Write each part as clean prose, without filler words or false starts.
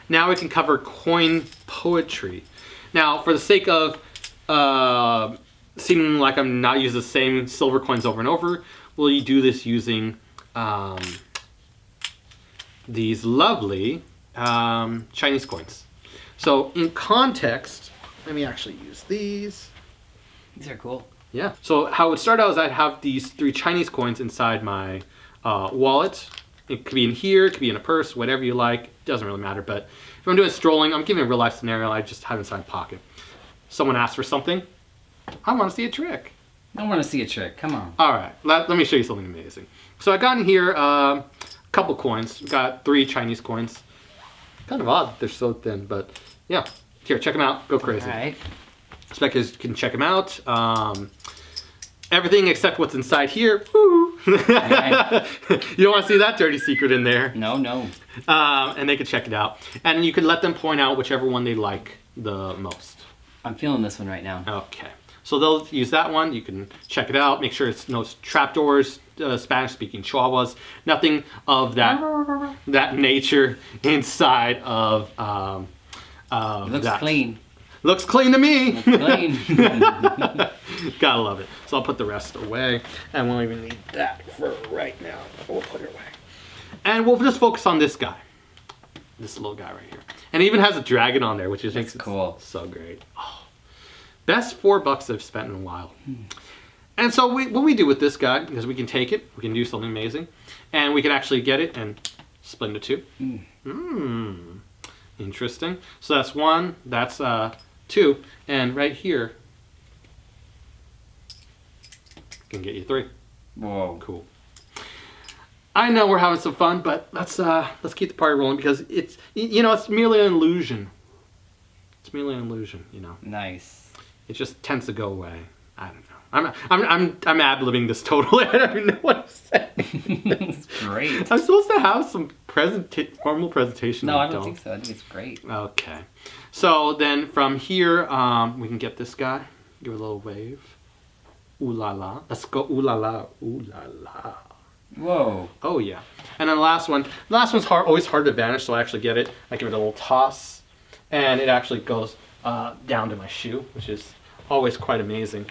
Now we can cover coin poetry. Now, for the sake of seeming like I'm not using the same silver coins over and over, we'll do this using these lovely Chinese coins. So in context, let me actually use these. These are cool. Yeah. So how it would start out is I'd have these 3 Chinese coins inside my wallet. It could be in here, it could be in a purse, whatever you like. It doesn't really matter. But if I'm doing strolling, I'm giving a real life scenario, I just have it inside my pocket. Someone asks for something. I want to see a trick. I want to see a trick. Come on. All right. Let me show you something amazing. So I got in here a couple coins. Got 3 Chinese coins. Kind of odd they're so thin, but yeah. Here, check them out. Go crazy. All right. Spectators can check them out. Everything except what's inside here. Woo. Right. You don't want to see that dirty secret in there. No. And they can check it out. And you can let them point out whichever one they like the most. I'm feeling this one right now. Okay. So they'll use that one. You can check it out. Make sure it's no trapdoors, Spanish-speaking chihuahuas, nothing of that nature inside of It looks that. clean. Looks clean to me. Looks clean. Gotta love it. So I'll put the rest away. And we won't even need that for right now. We'll put it away. And we'll just focus on this guy. This little guy right here. And it even has a dragon on there, which is makes it cool. So great. Oh, best $4 I've spent in a while. And so what we do with this guy is we can take it, we can do something amazing, and we can actually get it and split into 2. Interesting. So that's 1, that's 2, and right here can get you 3. Whoa. Cool. I know we're having some fun, but let's keep the party rolling because it's merely an illusion. It's merely an illusion, Nice. It just tends to go away. I don't know. I'm ad-libbing this totally. I don't even know what to say. It's great. I'm supposed to have some formal presentation. No, I don't think so. I think it's great. Okay. So then from here, we can get this guy. Give it a little wave. Ooh la la. Let's go ooh la la. Ooh la la. Whoa. Oh yeah. And then the last one. The last one's always hard to vanish, so I actually get it. I give it a little toss, and it actually goes down to my shoe, which is always quite amazing.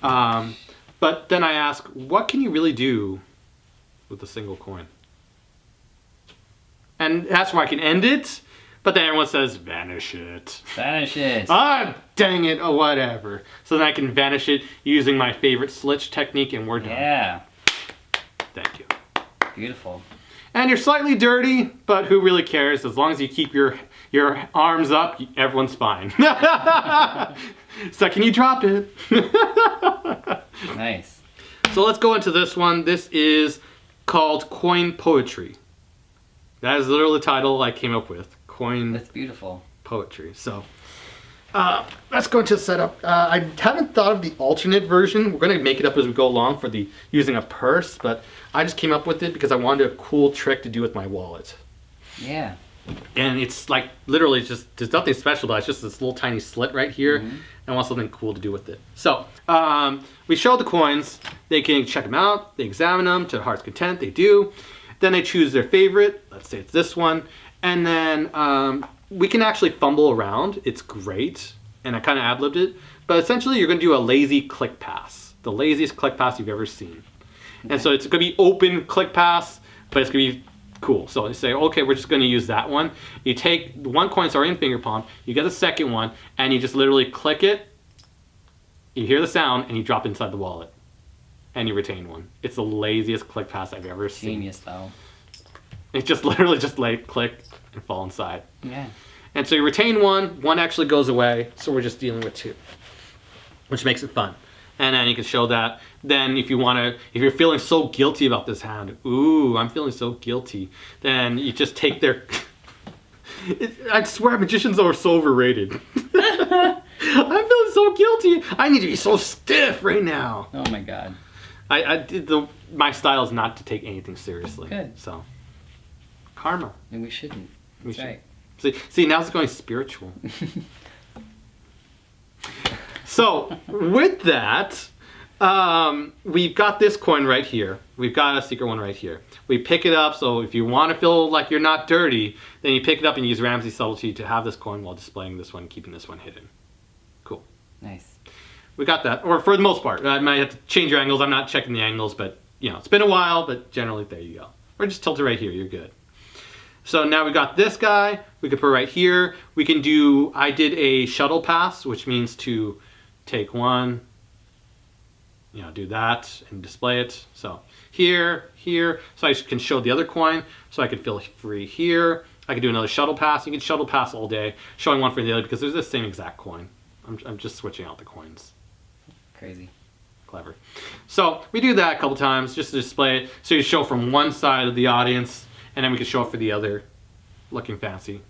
But then I ask, what can you really do with a single coin? And that's where I can end it. But then everyone says, vanish it. Vanish it. Ah, dang it, or whatever. So then I can vanish it using my favorite slitch technique, and we're done. Yeah. Thank you. Beautiful. And you're slightly dirty, but who really cares? As long as you keep your arms up, everyone's fine. So can you drop it? Nice. So let's go into this one. This is called Coin Poetry. That is literally the title I came up with. Coin That's beautiful. Poetry. So let's go into the setup. I haven't thought of the alternate version. We're going to make it up as we go along for the using a purse, but I just came up with it because I wanted a cool trick to do with my wallet. Yeah. And it's like literally just, there's nothing special about it. It's just this little tiny slit right here. And I want something cool to do with it. So we show the coins. They can check them out. They examine them to their heart's content. They do. Then they choose their favorite. Let's say it's this one. And then we can actually fumble around. It's great. And I kind of ad-libbed it. But essentially you're going to do a lazy click pass. The laziest click pass you've ever seen. Okay. And so it's going to be open click pass, but it's going to be cool. So you say, okay, we're just going to use that one. You take the one coin that's already in finger palm, you get the second one, and you just literally click it. You hear the sound, and you drop it inside the wallet. And you retain one. It's the laziest click pass I've ever seen. Genius, though. It's just literally just like click and fall inside. Yeah. And so you retain one actually goes away, so we're just dealing with 2, which makes it fun. And then you can show that. Then if you're feeling so guilty about this hand, ooh, I'm feeling so guilty, then you just take their, I swear magicians are so overrated. I'm feeling so guilty. I need to be so stiff right now. Oh my God. My style is not to take anything seriously. Good. So, karma. And we shouldn't. That's right. See, now it's going spiritual. So, with that, we've got this coin right here. We've got a secret one right here. We pick it up, so if you want to feel like you're not dirty, then you pick it up and use Ramsey's subtlety to have this coin while displaying this one, keeping this one hidden. Cool. Nice. We got that, or for the most part. I might have to change your angles. I'm not checking the angles, but you know, it's been a while, but generally there you go. Or just tilt it right here, you're good. So now we got this guy, we could put right here. We can do, I did a shuttle pass, which means to take one, you know, do that and display it. So here, here, so I can show the other coin, so I can feel free here. I can do another shuttle pass. You can shuttle pass all day, showing one for the other because there's the same exact coin. I'm just switching out the coins. Crazy. Clever. So we do that a couple times just to display it. So you show from one side of the audience, and then we can show it for the other, looking fancy.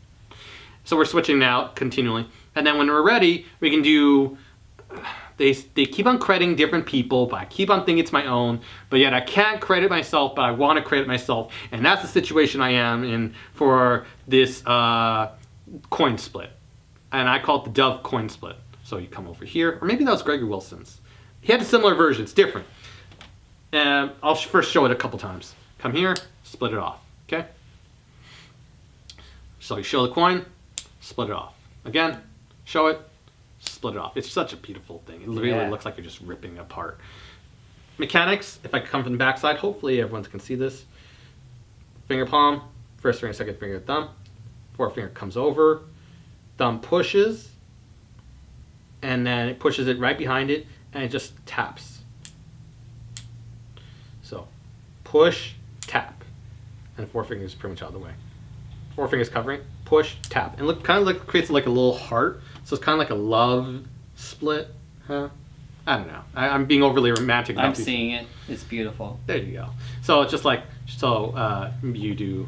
So we're switching now continually. And then when we're ready, we can do, they keep on crediting different people, but I keep on thinking it's my own, but yet I can't credit myself, but I want to credit myself. And that's the situation I am in for this coin split. And I call it the Dove coin split. So you come over here, or maybe that was Gregory Wilson's. He had a similar version, it's different. And I'll first show it a couple times. Come here, split it off, okay? So you show the coin, split it off. Again, show it, split it off. It's such a beautiful thing. It really looks like you're just ripping it apart. Mechanics, if I come from the backside, hopefully everyone can see this. Finger palm, first finger, second finger, thumb. Forefinger comes over, thumb pushes, and then it pushes it right behind it, and it just taps. So, push, tap. And forefinger is pretty much out of the way. Forefingers covering, push, tap. And look, kind of like creates like a little heart. So it's kind of like a love split, huh? I don't know. I'm being overly romantic. I'm seeing it. It's beautiful. There you go. So it's just like, so you do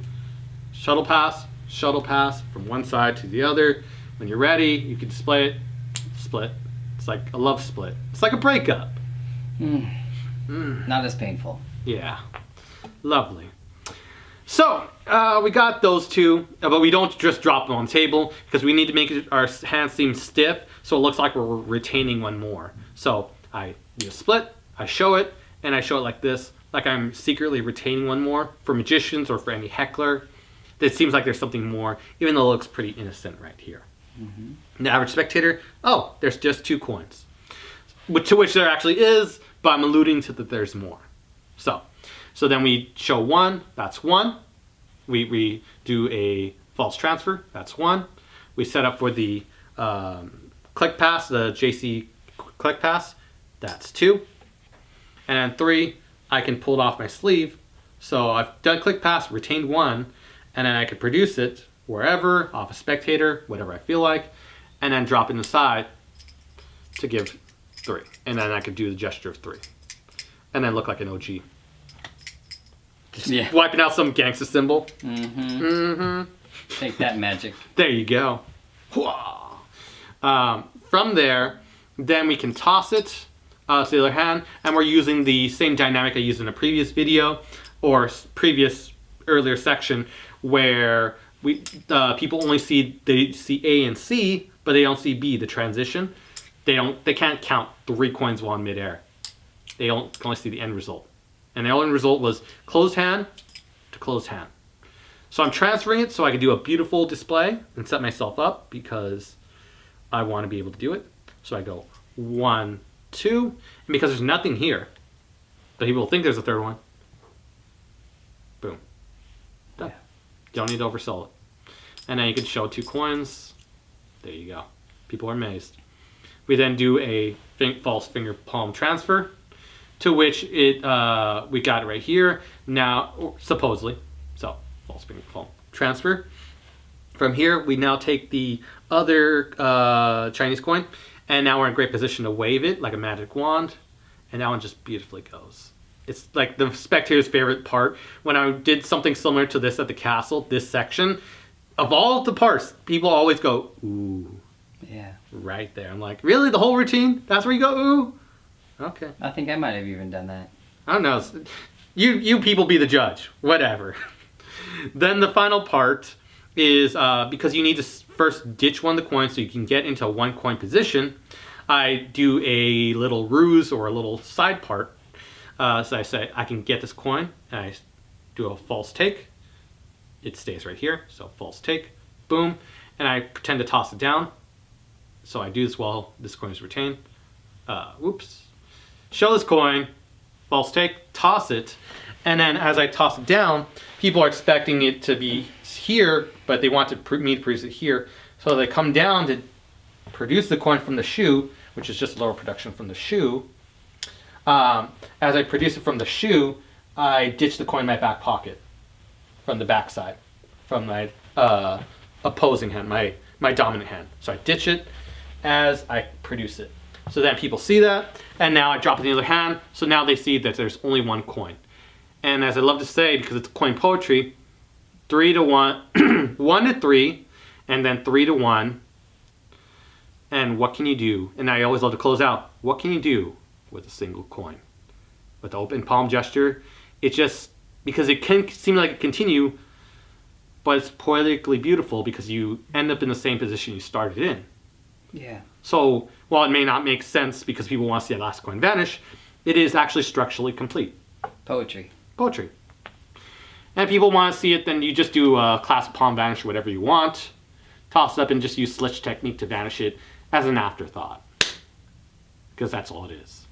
shuttle pass from one side to the other. When you're ready, you can display it, split. It's like a love split. It's like a breakup. Not as painful. Yeah. Lovely. So, we got those two, but we don't just drop them on the table because we need to make our hands seem stiff so it looks like we're retaining one more. So, I do a split, I show it, and I show it like this, like I'm secretly retaining one more. For magicians or for any heckler, it seems like there's something more, even though it looks pretty innocent right here. The average spectator, oh, there's just 2 coins. To which there actually is, but I'm alluding to that there's more. So then we show 1, that's 1. We do a false transfer, that's 1. We set up for the click pass, the JC click pass, that's 2. And then 3, I can pull it off my sleeve. So I've done click pass, retained 1, and then I can produce it wherever, off a spectator, whatever I feel like, and then drop it inside to give 3. And then I could do the gesture of 3. And then look like an OG. Just wiping out some gangster symbol. Take that, magic. There you go. From there, then we can toss it to the other hand, and we're using the same dynamic I used in a previous video or earlier section where people only see A and C, but they don't see B, the transition. They can't count 3 coins while in midair. They can only see the end result. And the end result was closed hand to closed hand. So I'm transferring it so I can do a beautiful display and set myself up because I want to be able to do it. So I go 1, 2, and because there's nothing here, but people will think there's a third one. Boom. Done. Don't need to oversell it. And then you can show 2 coins. There you go. People are amazed. We then do a false finger palm transfer, to which we got it right here. Now, supposedly, so false finger palm transfer. From here, we now take the other Chinese coin, and now we're in a great position to wave it like a magic wand, and that one just beautifully goes. It's like the spectator's favorite part. When I did something similar to this at the castle, this section, of all of the parts, people always go, ooh. Yeah. Right there. I'm like, really? The whole routine? That's where you go, ooh? Okay. I think I might have even done that. I don't know. You people be the judge. Whatever. Then the final part is, because you need to first ditch one of the coins so you can get into a 1 coin position, I do a little ruse or a little side part. So I say, I can get this coin, and I do a false take. It stays right here, so false take, boom. And I pretend to toss it down. So I do this while this coin is retained. Whoops. Show this coin, false take, toss it. And then as I toss it down, people are expecting it to be here, but they want me to produce it here. So they come down to produce the coin from the shoe, which is just lower production from the shoe. As I produce it from the shoe, I ditch the coin in my back pocket from the back side, from my opposing hand, my dominant hand. So I ditch it as I produce it. So then people see that, and now I drop it in the other hand, so now they see that there's only one coin. And as I love to say, because it's coin poetry, 3 to 1, 1 to 3, and then 3 to 1. And what can you do? And I always love to close out. What can you do with a single coin? With the open palm gesture, it just, because it can seem like it continue, but it's poetically beautiful because you end up in the same position you started in. Yeah. So while it may not make sense because people want to see that last coin vanish, it is actually structurally complete. Poetry. Poetry. And if people want to see it, then you just do a classic palm vanish or whatever you want. Toss it up and just use Slitch technique to vanish it as an afterthought. Because that's all it is.